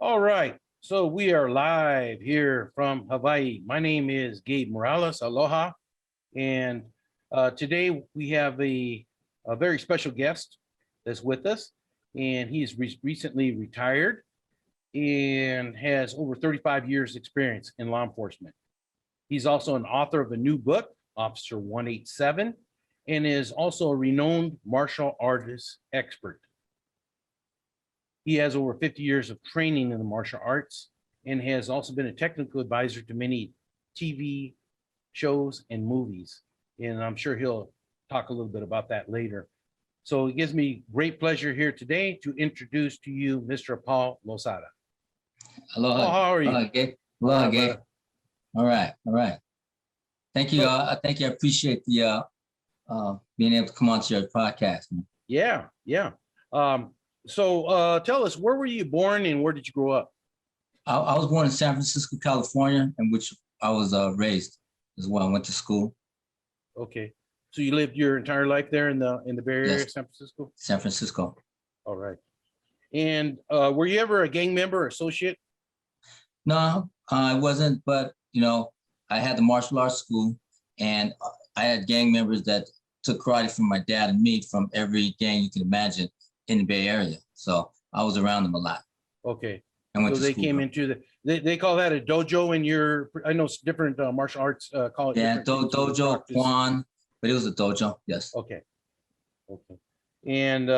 All right. So we are live here from Hawaii. My name is Gabe Morales. Aloha. And today we have a very special guest that's with us. And he's recently retired and has over 35 years experience in law enforcement. He's also an author of a new book, Officer 187, and is also a renowned martial artist expert. He has over 50 years of training in the martial arts and has also been a technical advisor to many TV shows and movies. And I'm sure he'll talk a little bit about that later. So it gives me great pleasure here today to introduce to you Mr. Paul Lozada. Aloha. Paul, how are you? Aloha, Gabe. Aloha, Gabe. All right. Thank you. Thank you. I appreciate the being able to come on to your podcast. Yeah. So tell us, where were you born and where did you grow up? I was born in San Francisco, California, in which I was raised as well. I went to school. Okay. So you lived your entire life there in the Bay Area, Yes. San Francisco? San Francisco. All right. And were you ever a gang member or associate? No, I wasn't, but I had the martial arts school, and I had gang members that took karate from my dad and me from every gang you can imagine in the Bay Area. So I was around them a lot. Okay. So they came into they call that a dojo in your, I know it's different martial arts call it. Yeah, dojo, Kwan, but it was a dojo, yes. Okay. And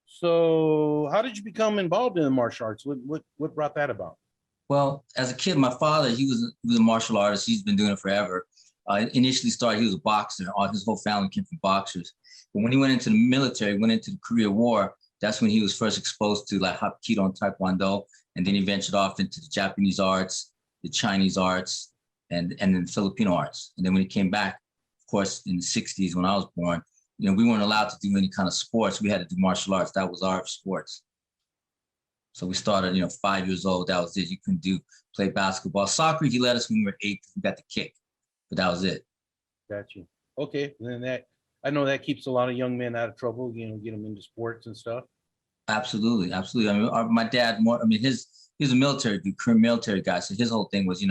so how did you become involved in the martial arts? What brought that about? Well, as a kid, my father, he was a martial artist. He's been doing it forever. Initially started, he was a boxer. His whole family came from boxers. But when he went into the military, went into the Korea War, that's when he was first exposed to like Hapkido and Taekwondo. And then he ventured off into the Japanese arts, the Chinese arts, and then the Filipino arts. And then when he came back, of course, in the 60s, when I was born, we weren't allowed to do any kind of sports. We had to do martial arts. That was our sports. So we started, 5 years old. That was it. You couldn't play basketball. Soccer, he let us when we were 8 because we got the kick. But that was it. Got you. Okay. And then I know that keeps a lot of young men out of trouble, get them into sports and stuff. Absolutely. I mean, my dad, he's a military dude, career military guy. So his whole thing was,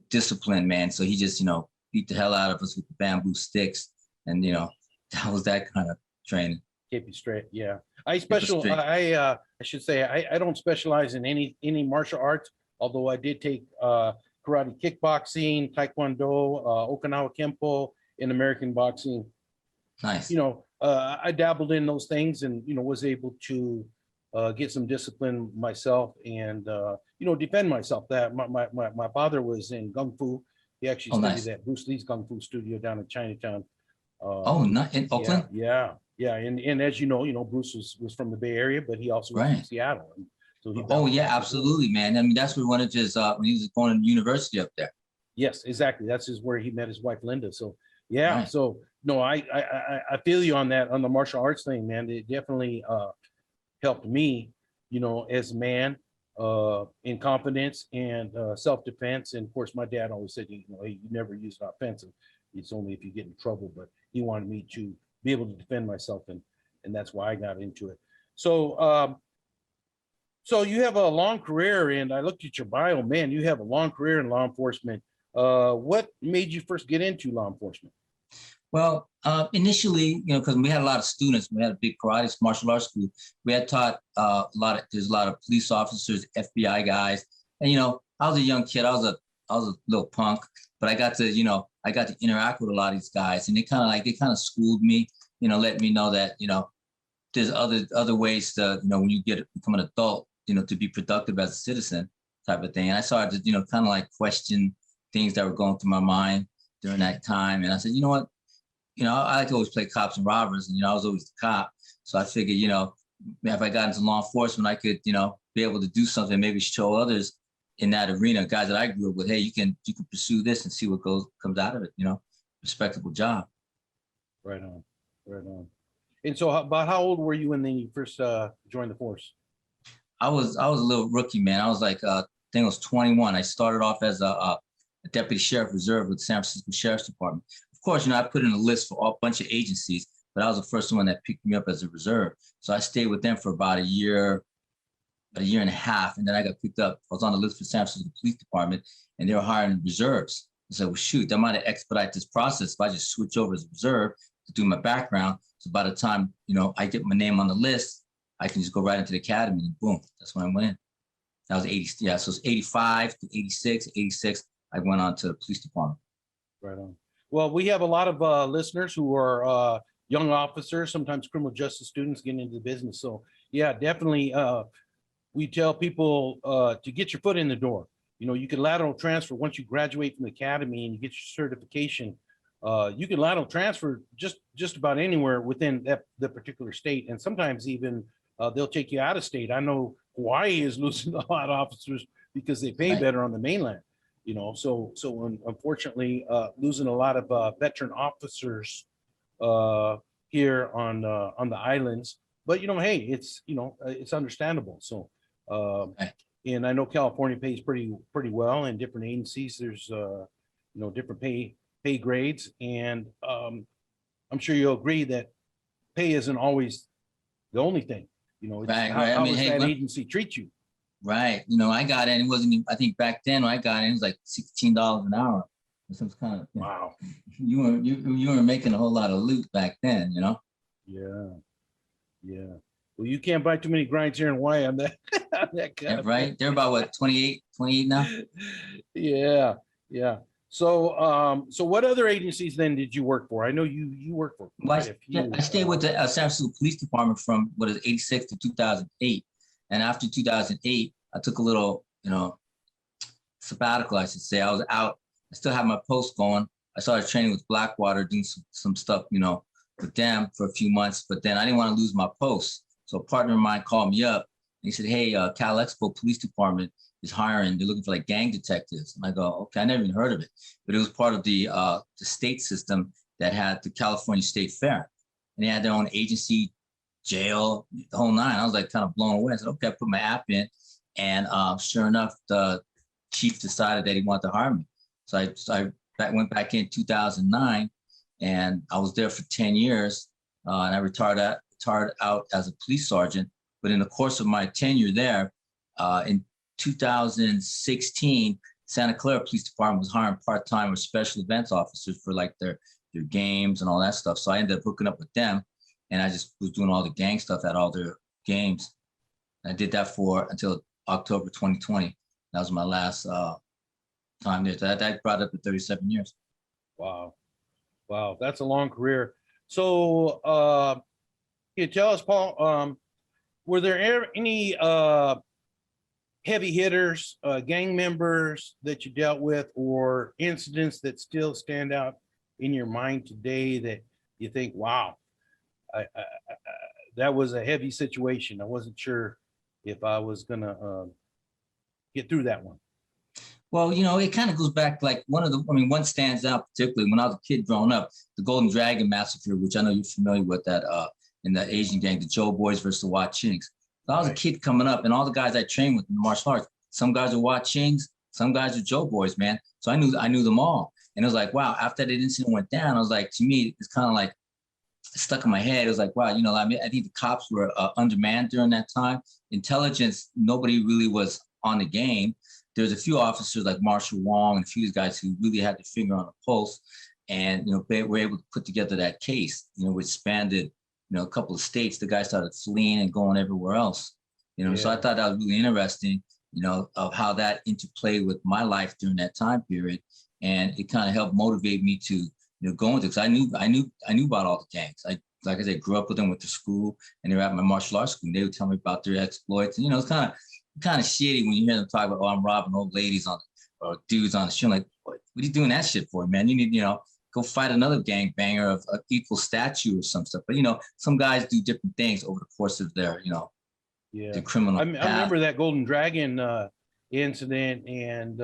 discipline, man. So he just, beat the hell out of us with the bamboo sticks. And, that was that kind of training. Keep you straight. Yeah. I should say, I don't specialize in any martial arts, although I did take karate, kickboxing, taekwondo, Okinawa kempo, and American boxing. Nice. I dabbled in those things and, was able to get some discipline myself and, defend myself. That my father was in Kung Fu. He actually studied at Bruce Lee's Kung Fu studio down in Chinatown. Not in Oakland? Yeah. And as you know, Bruce was from the Bay Area, but he also was from Seattle. And so absolutely, man. I mean, that's where one of his, when he was going to university up there. Yes, exactly. That's where he met his wife, Linda. So, yeah. Right. So, no, I feel you on that, on the martial arts thing, man. It definitely helped me, as a man, in confidence and self-defense. And of course, my dad always said, hey, you never use an offensive. It's only if you get in trouble. But he wanted me to be able to defend myself, and that's why I got into it. So, so you have a long career, and I looked at your bio, man. You have a long career in law enforcement. What made you first get into law enforcement? Well, initially, because we had a lot of students, we had a big karate martial arts school. We had taught there's a lot of police officers, FBI guys, and I was a young kid. I was a little punk, but I got to interact with a lot of these guys, and they kind of schooled me, let me know that there's other ways to when you become an adult, to be productive as a citizen, type of thing. And I started to kind of question things that were going through my mind during that time, and I said, you know what. I like to always play cops and robbers, and I was always the cop. So I figured, if I got into law enforcement, I could, be able to do something, maybe show others in that arena, guys that I grew up with. Hey, you can pursue this and see what comes out of it. Respectable job. Right on. And so, about how old were you when you first joined the force? I was a little rookie, man. I was like, I think I was 21. I started off as a deputy sheriff reserve with the San Francisco Sheriff's Department. Of course, I put in a list for a bunch of agencies, but I was the first one that picked me up as a reserve. So I stayed with them for about a year a year and a half, and then I got picked up. I was on the list for San Francisco Police Department, and they were hiring reserves. I said, well, shoot, that might expedite this process if I just switch over as a reserve to do my background. So by the time, I get my name on the list, I can just go right into the academy, and boom, that's when I went in. That was 80, yeah, so it's 85 to 86, 86, I went on to the police department. Right on. Well, we have a lot of listeners who are young officers, sometimes criminal justice students getting into the business. So yeah, definitely we tell people to get your foot in the door. You can lateral transfer once you graduate from the academy and you get your certification. You can lateral transfer just about anywhere within the particular state. And sometimes even they'll take you out of state. I know Hawaii is losing a lot of officers because they pay better on the mainland. So unfortunately, losing a lot of veteran officers here on the islands. But hey, it's understandable. So and I know California pays pretty well in different agencies. There's different pay grades, and I'm sure you'll agree that pay isn't always the only thing. It's how does that agency treat you? Right. I got in, it wasn't even, I think back then when I got in, it was like $16 an hour. So it's kind of, wow. You weren't making a whole lot of loot back then, Yeah. Well, you can't buy too many grinds here in Hawaii on that. Right. They're about what, 28 now? Yeah. So what other agencies then did you work for? I know you worked for quite a few. I stayed with the San Francisco Police Department from 86 to 2008. And after 2008, I took a little, sabbatical, I should say. I was out. I still had my post going. I started training with Blackwater, doing some stuff, with them for a few months. But then I didn't want to lose my post. So a partner of mine called me up. And he said, hey, Cal Expo Police Department is hiring. They're looking for like gang detectives. And I go, okay, I never even heard of it. But it was part of the state system that had the California State Fair. And they had their own agency, jail, the whole nine. I was like kind of blown away. I said, okay, I put my app in, and sure enough, the chief decided that he wanted to hire me. So I went back in 2009, and I was there for 10 years, and I retired out as a police sergeant. But in the course of my tenure there, in 2016, Santa Clara Police Department was hiring part-time or special events officers for like their games and all that stuff. So I ended up hooking up with them. And I just was doing all the gang stuff at all their games. I did that until October 2020. That was my last time there. So that brought up to 37 years. Wow. That's a long career. So can you tell us, Paul, were there any heavy hitters, gang members that you dealt with, or incidents that still stand out in your mind today that you think, wow, that was a heavy situation. I wasn't sure if I was gonna get through that one. Well, it kind of goes back like one stands out particularly when I was a kid growing up, the Golden Dragon Massacre, which I know you're familiar with, that in the Asian gang, the Joe Boys versus the Wat Chings. So I was a kid coming up, and all the guys I trained with in martial arts, some guys are Wat Chings, some guys are Joe Boys, man. So I knew them all. And it was like, wow, after that incident went down, I was like, to me, it's kind of like, stuck in my head. It was like, wow, I think the cops were undermanned during that time. Intelligence, nobody really was on the game. There's a few officers like Marshall Wong and a few of these guys who really had their finger on the pulse, and they were able to put together that case, which spanned a couple of states. The guys started fleeing and going everywhere else. So I thought that was really interesting, of how that interplayed with my life during that time period, and it kind of helped motivate me to go into, because I knew about all the gangs. Like I said, grew up with them, went to school, and they were at my martial arts school. And they would tell me about their exploits. And it's kind of shitty when you hear them talk about, oh, I'm robbing old ladies or dudes on the street. Like, what are you doing that shit for, man? You need, go fight another gang banger of equal stature or some stuff. But some guys do different things over the course of their, the criminal. I remember that Golden Dragon incident, and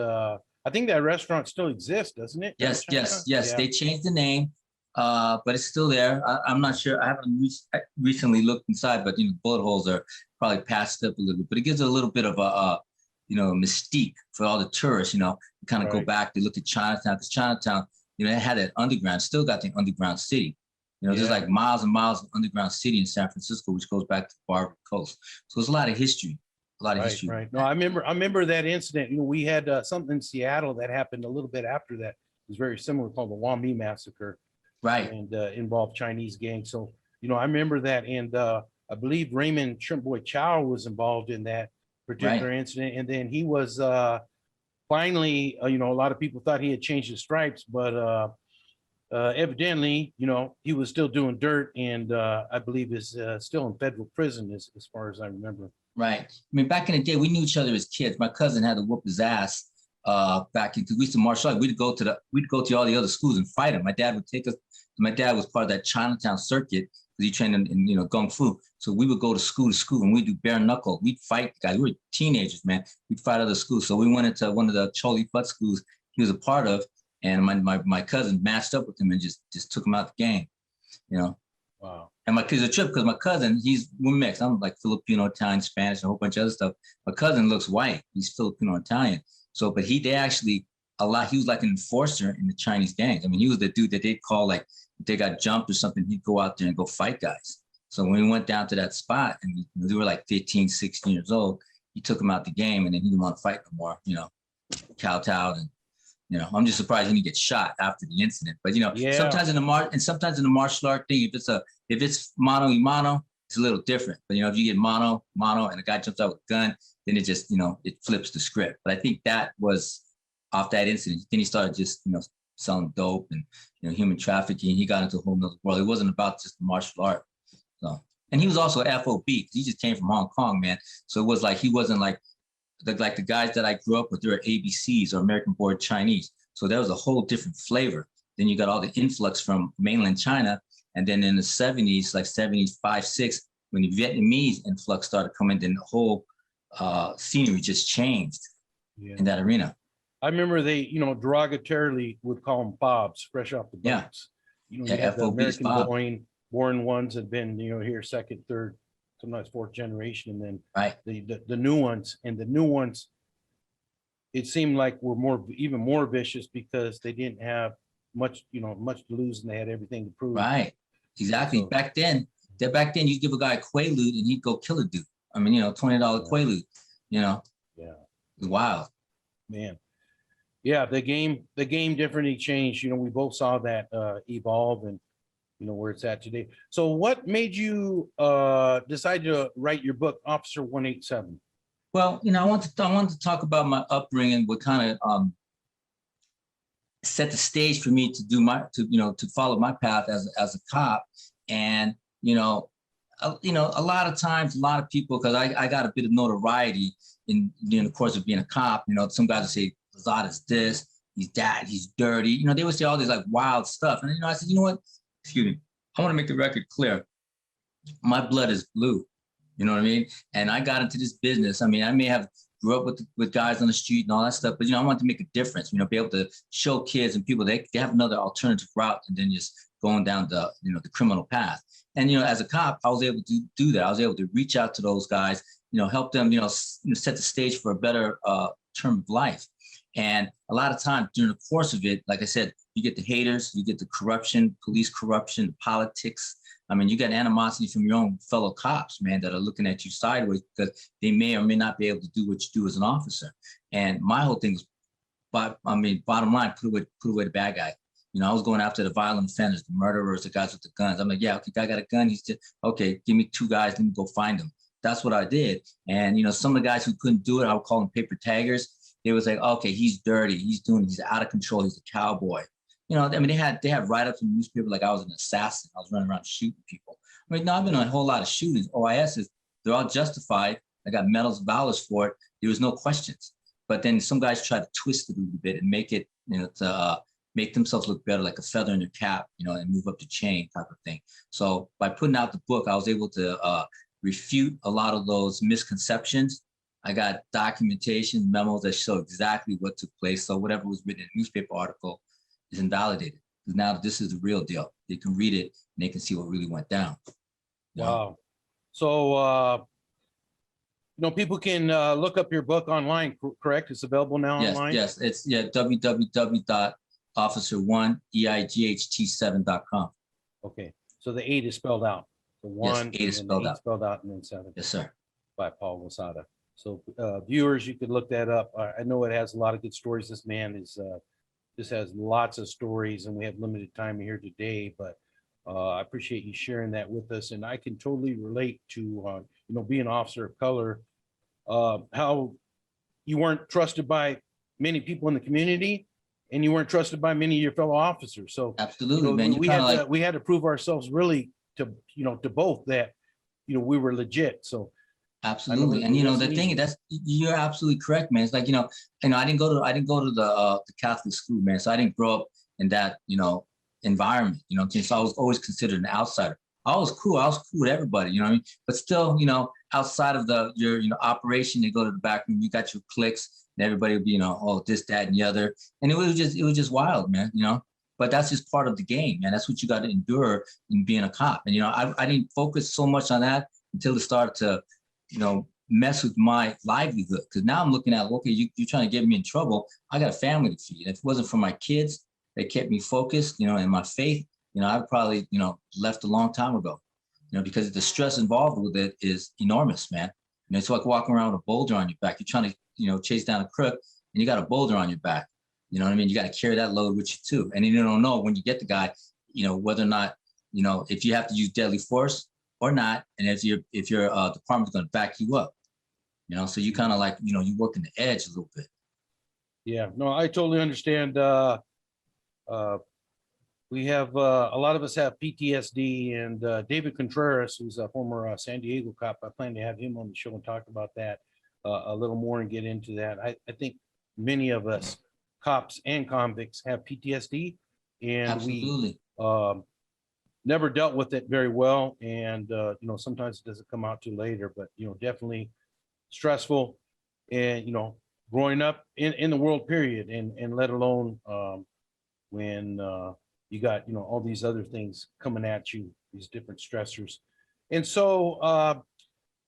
I think that restaurant still exists, doesn't it? Yes. Yeah. They changed the name, but it's still there. I'm not sure. I haven't recently looked inside, but bullet holes are probably patched up a little bit. But it gives it a little bit of a mystique for all the tourists. Kind of go back. They look at Chinatown, because Chinatown, it had that underground. Still got the underground city. There's like miles and miles of underground city in San Francisco, which goes back to the Barbary Coast. So there's a lot of history a lot of Right, history. right. No, I remember that incident. You know, we had something in Seattle that happened a little bit after that. It was very similar, called the Wami massacre, Right, and involved Chinese gangs. So, you know, I remember that, and I believe Raymond Shrimp Boy Chow was involved in that particular right. incident, and then he was finally, you know, a lot of people thought he had changed his stripes, but evidently, you know, he was still doing dirt, and I believe is still in federal prison, as far as I remember. Right. I mean, back in the day, we knew each other as kids. My cousin had to whoop his ass back in, because we used to martial arts. We'd go to all the other schools and fight him. My dad would take us. My dad was part of that Chinatown circuit because he trained in you know, kung fu. So we would go to school, and we'd do bare knuckle. We'd fight guys. We were teenagers, man. We'd fight other schools. So we went into one of the Choli Fut schools he was a part of, and my cousin matched up with him and just took him out the game, you know. Wow. And my kid's a trip because my cousin, we're mixed. I'm like Filipino, Italian, Spanish, and a whole bunch of other stuff. My cousin looks white. He's Filipino Italian. So, but they actually he was like an enforcer in the Chinese gangs. I mean, he was the dude that they'd call, like, if they got jumped or something, he'd go out there and go fight guys. So when we went down to that spot and we were like 15, 16 years old, he took him out the game, and then he didn't want to fight no more, you know, kowtowed. And, you know, I'm just surprised he didn't get shot after the incident. But, you know, Yeah. sometimes in the martial art thing, if it's mano y mano, it's a little different. But, you know, if you get mano, and a guy jumps out with a gun, then it just, you know, it flips the script. But I think that was off that incident. Then he started just, you know, selling dope and, you know, human trafficking. He got into a whole nother world. It wasn't about just the martial art. So, and he was also FOB. He just came from Hong Kong, man. So it was like, he wasn't like the guys that I grew up with, they were ABCs or American Born Chinese. So there was a whole different flavor. Then you got all the influx from mainland China. And then in the 70s, like 75, 6, when the Vietnamese influx started coming, then the whole scenery just changed in that arena. I remember they, you know, derogatorily would call them Bobs, fresh off the boats. Yeah. You know, Yeah, you have the FOBs, American born ones had been, you know, here second, third, sometimes fourth generation, and then Right. the new ones, and the new ones, it seemed like were even more vicious because they didn't have much to lose, and they had everything to prove. Right. Exactly. So, back then you give a guy a Quaalude and he'd go kill a dude. I mean, you know, $20 Quaalude, you know. yeah, It was wild. man. Yeah, the game definitely changed. You know, we both saw that evolve, and you know where it's at today. So what made you decide to write your book, Officer 187? Well, you know, I wanted to talk about my upbringing, what kind of set the stage for me to follow my path as a cop. And you know, a lot of times, a lot of people, because I got a bit of notoriety in the course of being a cop. You know, some guys would say Lozada's this, he's that, he's dirty. You know, they would say all this like wild stuff. And, you know, I said, you know what? Excuse me. I want to make the record clear. My blood is blue. You know what I mean? And I got into this business. I mean, I may have grew up with guys on the street and all that stuff, but, you know, I want to make a difference, you know, be able to show kids and people they have another alternative route than just going down the criminal path. And, you know, as a cop, I was able to do that. I was able to reach out to those guys, you know, help them, set the stage for a better term of life. And a lot of times during the course of it, like I said, you get the haters, you get the corruption, police corruption, the politics. I mean, you got animosity from your own fellow cops, man, that are looking at you sideways because they may or may not be able to do what you do as an officer. And my whole thing is, bottom line, put away the bad guy. You know, I was going after the violent offenders, the murderers, the guys with the guns. I'm like, yeah, okay, guy got a gun. He's just, okay, give me 2 guys, let me go find them. That's what I did. And, you know, some of the guys who couldn't do it, I would call them paper taggers. They was like, okay, he's dirty. He's out of control. He's a cowboy. You know, I mean, they had write-ups in the newspaper like I was an assassin. I was running around shooting people. I mean, no, I've been on a whole lot of shootings. OISs, they're all justified. I got medals of valors for it. There was no questions. But then some guys try to twist it a little bit and make it, you know, to make themselves look better, like a feather in their cap, you know, and move up the chain type of thing. So by putting out the book, I was able to refute a lot of those misconceptions. I got documentation, memos that show exactly what took place. So whatever was written in a newspaper article is invalidated. Because now this is the real deal. They can read it and they can see what really went down. Wow. So, you know, people can look up your book online, correct? It's available now online? Yes, it's www.officer1EIGHT7.com. Okay. So the 8 is spelled out. The 1, yes, 8 is spelled out. Spelled out, and then 7. Yes, sir. By Paul Lozada. So viewers, you could look that up. I know it has a lot of good stories. This man is this has lots of stories, and we have limited time here today, but I appreciate you sharing that with us. And I can totally relate to being an officer of color, how you weren't trusted by many people in the community, and you weren't trusted by many of your fellow officers. So Absolutely, man. we had to prove ourselves really to both that we were legit. So Absolutely, and the thing that's you're absolutely correct, man. It's like I didn't go to the Catholic school, man. So I didn't grow up in that environment. So I was always considered an outsider. I was cool. I was cool with everybody. You know what I mean? But still, outside of your operation, you go to the back room. You got your cliques, and everybody would be oh, this, that, and the other, and it was just wild, man. But that's just part of the game, man. That's what you got to endure in being a cop. And I didn't focus so much on that until it started to mess with my livelihood. Because now I'm looking at, okay, you're trying to get me in trouble. I got a family to feed. If it wasn't for my kids that kept me focused, and my faith, I'd probably, left a long time ago, because the stress involved with it is enormous, man. It's like walking around with a boulder on your back. You're trying to, chase down a crook, and you got a boulder on your back. You know what I mean? You got to carry that load with you too. And you don't know when you get the guy, whether or not, if you have to use deadly force or not, and if your department's going to back you up, so you kind of like, you work in the edge a little bit. Yeah, no, I totally understand. We have a lot of us have PTSD, and David Contreras, who's a former San Diego cop, I plan to have him on the show and talk about that a little more and get into that. I think many of us, cops and convicts, have PTSD, and Absolutely. we never dealt with it very well, and sometimes it doesn't come out till later, but definitely stressful, and growing up in the world period, and let alone when you got all these other things coming at you, these different stressors. And so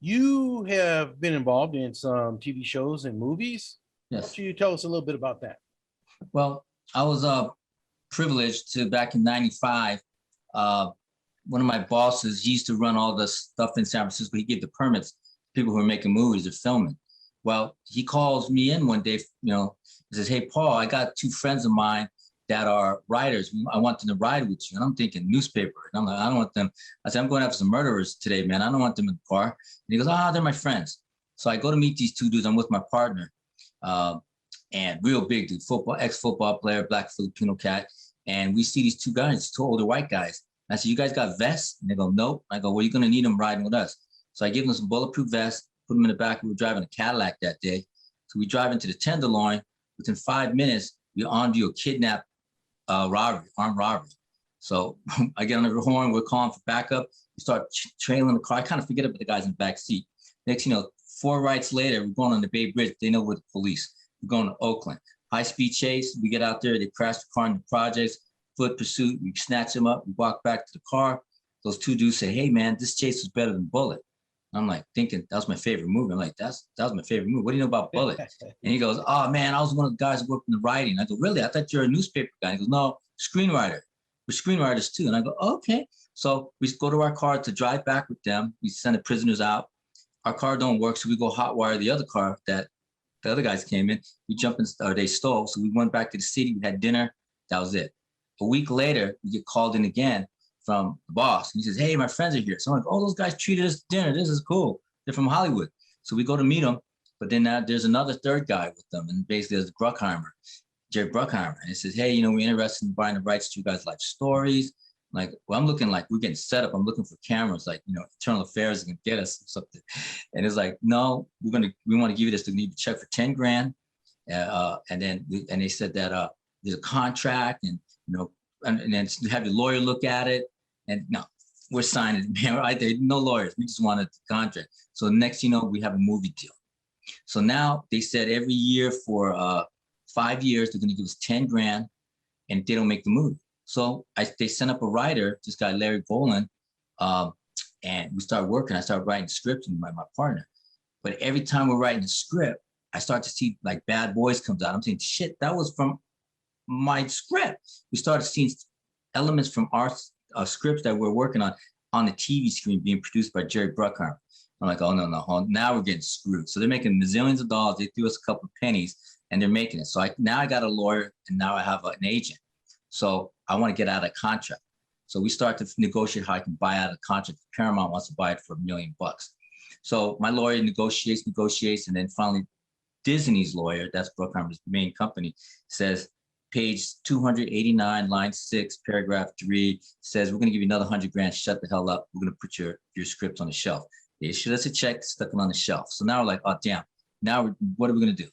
you have been involved in some TV shows and movies. Yes. Why don't you tell us a little bit about that? Well, I was privileged to, back in '95, one of my bosses, he used to run all the stuff in San Francisco. He gave the permits to people who are making movies or filming. Well, he calls me in one day, he says, "Hey, Paul, I got two friends of mine that are writers. I want them to ride with you." And I'm thinking newspaper. And I'm like, I don't want them. I said, "I'm going after some murderers today, man. I don't want them in the car." And he goes, "Ah, they're my friends." So I go to meet these two dudes. I'm with my partner, and real big dude, ex-football player, black Filipino cat. And we see these two guys, two older white guys. And I said, "You guys got vests?" And they go, "Nope." I go, "Well, you're going to need them riding with us." So I give them some bulletproof vests, put them in the back. We were driving a Cadillac that day. So we drive into the Tenderloin. Within 5 minutes, we on view a kidnap robbery, armed robbery. So I get on the horn, we're calling for backup. We start trailing the car. I kind of forget about the guys in the back seat. Next, 4 rights later, we're going on the Bay Bridge. They know we're the police. We're going to Oakland. High-speed chase. We get out there. They crash the car in the projects. Foot pursuit. We snatch them up. We walk back to the car. Those two dudes say, "Hey, man, this chase was better than Bullet." I'm like thinking that was my favorite movie. I'm like, that was my favorite movie. What do you know about Bullet? And he goes, "Oh, man, I was one of the guys who worked in the writing." I go, "Really? I thought you're a newspaper guy." He goes, "No, screenwriter. We're screenwriters too." And I go, "Okay." So we go to our car to drive back with them. We send the prisoners out. Our car don't work, so we go hotwire the other car that the other guys came in. We jump in, or they stole. So we went back to the city. We had dinner. That was it. A week later, we get called in again from the boss. And he says, "Hey, my friends are here." So I'm like, "Oh, those guys treated us to dinner. This is cool. They're from Hollywood." So we go to meet them. But then there's another third guy with them. And basically there's Bruckheimer, Jerry Bruckheimer. And he says, "Hey, we're interested in buying the rights to you guys' life stories." I'm like, well, I'm looking like we're getting set up. I'm looking for cameras, like, Internal Affairs is going to get us something. And it's like, "No, we want to give you this. We need to check for 10 grand. And then they said that there's a contract, and, and then have your lawyer look at it. And no, we're signing it, man. Right there, no lawyers. We just wanted the contract. So next, we have a movie deal. So now they said every year for 5 years, they're going to give us 10 grand, and they don't make the movie. So they sent up a writer, this guy, Larry Boland, and we started working. I started writing scripts with my partner. But every time we're writing a script, I start to see like Bad Boys comes out. I'm saying, shit, that was from my script. We started seeing elements from our scripts that we're working on the TV screen being produced by Jerry Bruckheimer. I'm like, oh, no, now we're getting screwed. So they're making millions of dollars. They threw us a couple of pennies and they're making it. So now I got a lawyer and now I have an agent. So I want to get out of contract. So we start to negotiate how I can buy out of contract. Paramount wants to buy it for $1 million. So my lawyer negotiates, and then finally Disney's lawyer, that's Bruckheimer's main company, says, page 289, line 6, paragraph 3, says, we're going to give you another 100 grand. Shut the hell up. We're going to put your script on the shelf. They issued us a check, stuck it on the shelf. So now we're like, oh, damn. Now what are we going to do?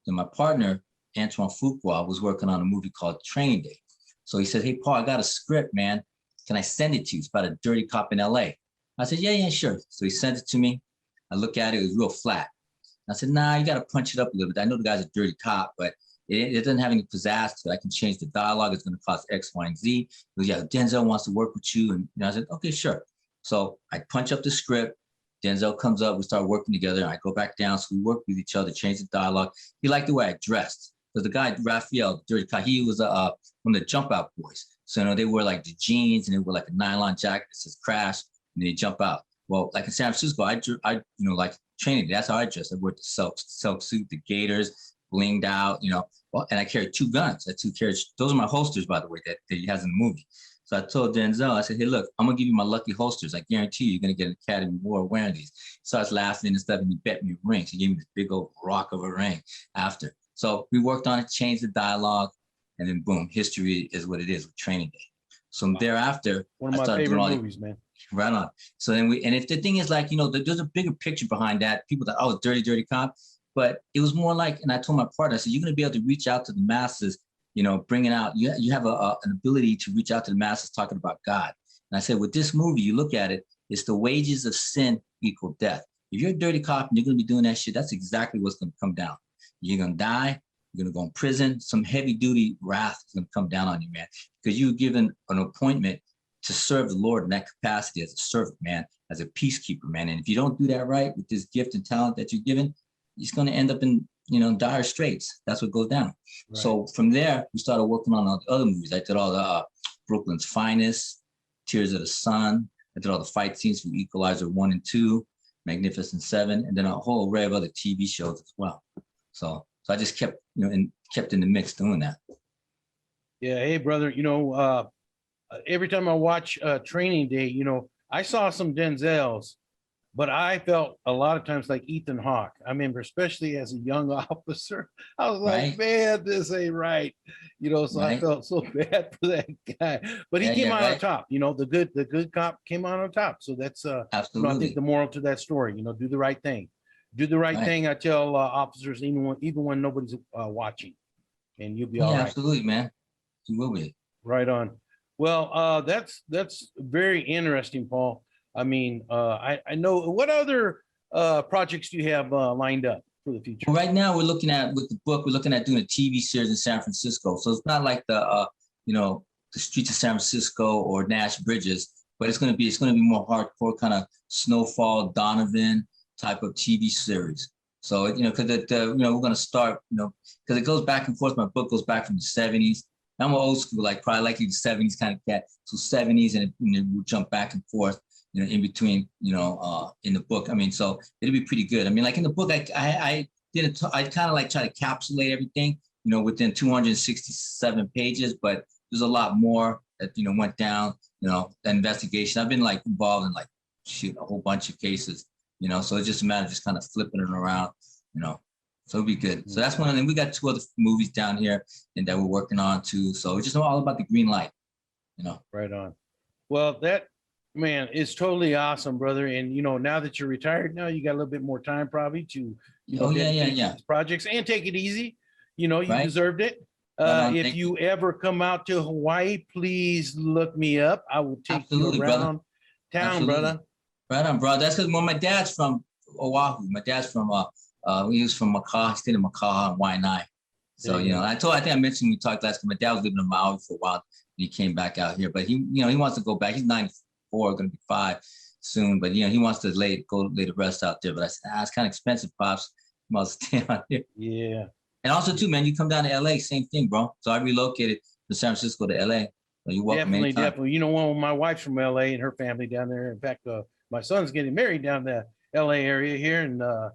Then my partner, Antoine Fuqua, was working on a movie called Training Day. So he said, hey, Paul, I got a script, man. Can I send it to you? It's about a dirty cop in LA. I said, yeah, sure. So he sent it to me. I look at it. It was real flat. I said, nah, you got to punch it up a little bit. I know the guy's a dirty cop, but it doesn't have any pizzazz to it. I can change the dialogue. It's going to cost X, Y, and Z. He goes, yeah, Denzel wants to work with you. And I said, okay, sure. So I punch up the script. Denzel comes up. We start working together. I go back down. So we work with each other, change the dialogue. He liked the way I dressed. Because the guy, Raphael, dirty cop, he was one of the Jump Out boys. So, they wear like the jeans and they wear like a nylon jacket that says Crash, and they jump out. Well, like in San Francisco, I like Training Day. That's how I dress. I wear the silk suit, the gaiters, blinged out, well, and I carry 2 guns. Those are my holsters, by the way, that he has in the movie. So I told Denzel, I said, hey, look, I'm going to give you my lucky holsters. I guarantee you're going to get an Academy Award wearing these. He starts laughing and stuff, and he bet me rings. He gave me this big old rock of a ring after. So we worked on it, changed the dialogue, and then boom, history is what it is with Training Day. So thereafter, one of my favorite movies, man. Right on. So then and if the thing is like, there's a bigger picture behind that. People that, oh, dirty cop. But it was more like, and I told my partner, I said, you're going to be able to reach out to the masses, bringing out, you have an ability to reach out to the masses talking about God. And I said, with this movie, you look at it, it's the wages of sin equal death. If you're a dirty cop and you're going to be doing that shit, that's exactly what's going to come down. You're going to die. You're going to go in prison. Some heavy duty wrath is going to come down on you, man, because you're given an appointment to serve the Lord in that capacity as a servant, man, as a peacekeeper, man. And if you don't do that right with this gift and talent that you're given, it's going to end up in, dire straits. That's what goes down. Right. So from there, we started working on all the other movies. I did all the Brooklyn's Finest, Tears of the Sun. I did all the fight scenes from Equalizer 1 and 2, Magnificent 7, and then a whole array of other TV shows as well. So I just kept, kept in the mix doing that. Yeah. Hey, brother, every time I watch Training Day, I saw some Denzels, but I felt a lot of times like Ethan Hawke. I remember, especially as a young officer, I was like, right. Man, this ain't right. So right. I felt so bad for that guy, but he came out on top, the good cop came out on top. So that's, absolutely. I think the moral to that story, do the right thing. Do the right thing. I tell officers, even when nobody's watching, and you'll be all right. Absolutely, man. You will be. Right on. Well, that's very interesting, Paul. I mean, I know. What other projects do you have lined up for the future? Well, right now, with the book, we're looking at doing a TV series in San Francisco. So it's not like the streets of San Francisco or Nash Bridges, but it's going to be more hardcore, kind of Snowfall, Donovan type of TV series. So, because we're going to start, because it goes back and forth. My book goes back from the 70s. I'm an old school, probably like the 70s kind of cat. So 70s, and we'll jump back and forth, in between, in the book. I mean, so it'll be pretty good. I mean, like in the book, I kind of try to encapsulate everything, within 267 pages, but there's a lot more that, went down, the investigation. I've been involved in a whole bunch of cases. So it's just a matter of just kind of flipping it around, so it'll be good. So that's one. And then we got 2 other movies down here and that we're working on too. So it's just all about the green light, Right on. Well, that, man, is totally awesome, brother. And, now that you're retired now, you got a little bit more time probably to, these projects and take it easy. You deserved it. If you ever come out to Hawaii, please look me up. I will take you around town, brother. Right on, bro. That's because my dad's from Oahu. My dad's from he was from Makaha. He stayed in Makaha and Waianae. So I think I mentioned when we talked last time. My dad was living in Maui for a while, and he came back out here. But he wants to go back. He's 94, going to be 5 soon. But he wants to lay the rest out there. But I said, it's kind of expensive, pops. I must stay out here. Yeah. And also too, man, you come down to LA, same thing, bro. So I relocated from San Francisco to LA. So you're welcome. Definitely. My wife's from LA and her family down there. In fact, my son's getting married down there, LA area here in about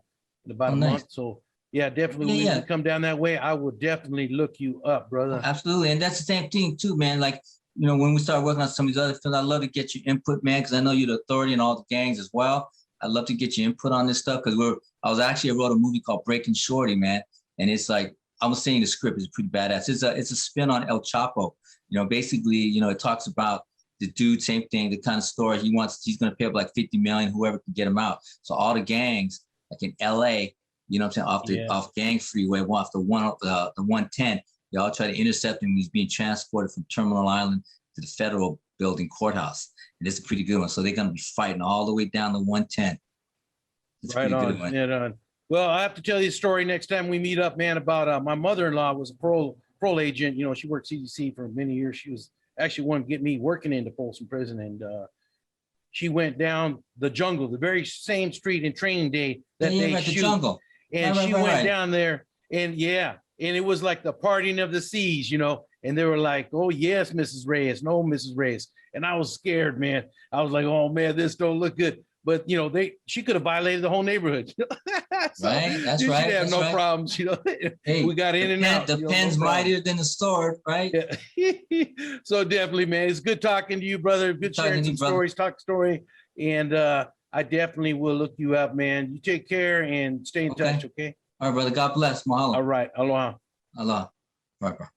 Oh, a nice. month. So yeah, definitely when Yeah. you come down that way, I will definitely look you up, brother. Absolutely. And that's the same thing too, man. Like, when we start working on some of these other films, I'd love to get your input, man, because I know you're the authority in all the gangs as well. I'd love to get your input on this stuff because I wrote a movie called Breaking Shorty, man. And it's like, I'm saying the script is pretty badass. It's a spin on El Chapo. Basically, it talks about the dude, same thing, the kind of story he's going to pay up like 50 million, whoever can get him out. So all the gangs, like in LA, what I'm saying, off Gang Freeway, off the 110, they all try to intercept him. He's being transported from Terminal Island to the federal building courthouse. And it's a pretty good one. So they're going to be fighting all the way down the 110. It's Right a pretty on. good one. Right on. Well, I have to tell you a story next time we meet up, man, about my mother-in-law was a parole agent. She worked CDC for many years. She was actually one to get me working into Folsom Prison. And she went down the jungle, the very same street in Training Day that they shoot. The jungle. And she went down there and and it was like the parting of the seas, and they were like, "Oh yes, Mrs. Reyes, no, Mrs. Reyes." And I was scared, man. I was like, "Oh man, this don't look good." But she could have violated the whole neighborhood. So right. That's she right. should have no problems. Hey, we got in and out. The pen's mightier than the sword, right? Yeah. So definitely, man, it's good talking to you, brother. Good sharing some stories, talk story, and I definitely will look you up, man. You take care and stay in touch, okay? All right, brother. God bless. Mahalo. All right. Aloha. Aloha. Right, bro.